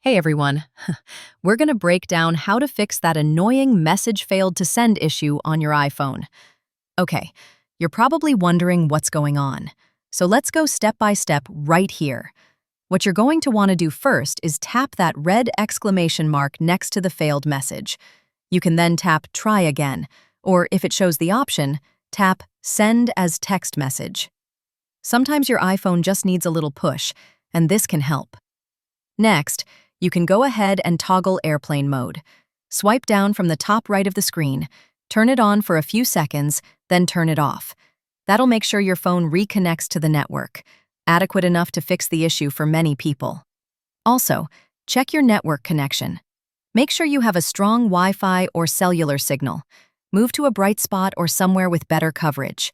Hey everyone, we're going to break down how to fix that annoying message failed to send issue on your iPhone. Okay, you're probably wondering what's going on. So let's go step by step right here. What you're going to want to do first is tap that red exclamation mark next to the failed message. You can then tap Try Again, or if it shows the option, tap Send as Text Message. Sometimes your iPhone just needs a little push, and this can help. Next, you can go ahead and toggle airplane mode. Swipe down from the top right of the screen, turn it on for a few seconds, then turn it off. That'll make sure your phone reconnects to the network, adequate enough to fix the issue for many people. Also, check your network connection. Make sure you have a strong Wi-Fi or cellular signal. Move to a bright spot or somewhere with better coverage.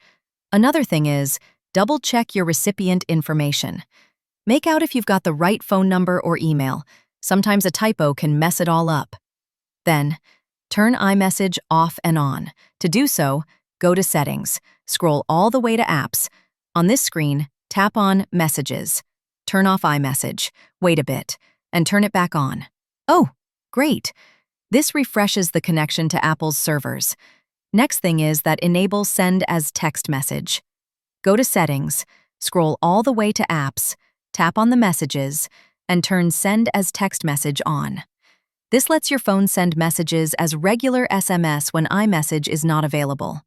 Another thing is, double-check your recipient information. Make out if you've got the right phone number or email. Sometimes a typo can mess it all up. Then, turn iMessage off and on. To do so, go to Settings, scroll all the way to Apps. On this screen, tap on Messages. Turn off iMessage, wait a bit, and turn it back on. Oh, great! This refreshes the connection to Apple's servers. Next thing is that enable Send as Text Message. Go to Settings, scroll all the way to Apps, tap on the Messages, and turn Send as Text Message on. This lets your phone send messages as regular SMS when iMessage is not available.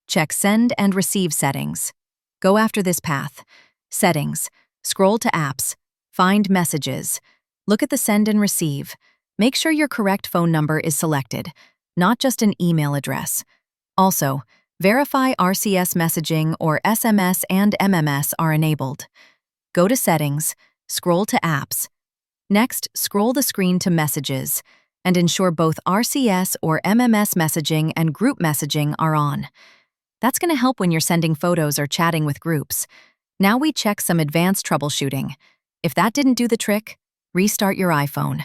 Check Send and Receive settings. Go after this path. Settings. Scroll to Apps. Find Messages. Look at the Send and Receive. Make sure your correct phone number is selected, not just an email address. Also, verify RCS messaging or SMS and MMS are enabled. Go to Settings, scroll to Apps. Next, scroll the screen to Messages, and ensure both RCS or MMS messaging and group messaging are on. That's going to help when you're sending photos or chatting with groups. Now we check some advanced troubleshooting. If that didn't do the trick, restart your iPhone.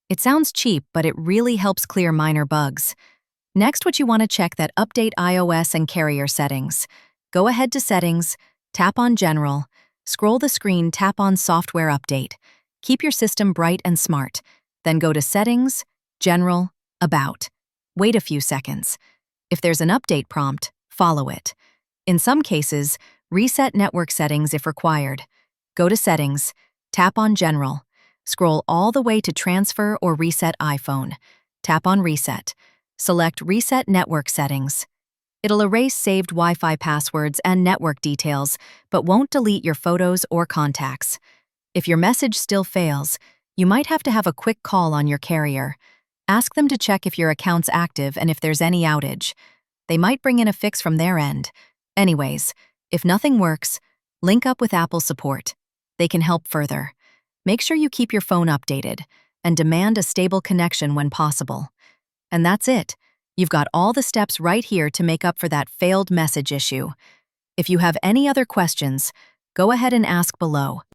It sounds cheap, but it really helps clear minor bugs. Next, what you want to check that update iOS and carrier settings. Go ahead to Settings, tap on General, scroll the screen, tap on Software Update. Keep your system bright and smart. Then go to Settings, General, About. Wait a few seconds. If there's an update prompt, follow it. In some cases, reset network settings if required. Go to Settings, tap on General. Scroll all the way to Transfer or Reset iPhone. Tap on Reset. Select Reset Network Settings. It'll erase saved Wi-Fi passwords and network details, but won't delete your photos or contacts. If your message still fails, you might have to have a quick call on your carrier. Ask them to check if your account's active and if there's any outage. They might bring in a fix from their end. Anyways, if nothing works, link up with Apple support. They can help further. Make sure you keep your phone updated and demand a stable connection when possible. And that's it. You've got all the steps right here to make up for that failed message issue. If you have any other questions, go ahead and ask below.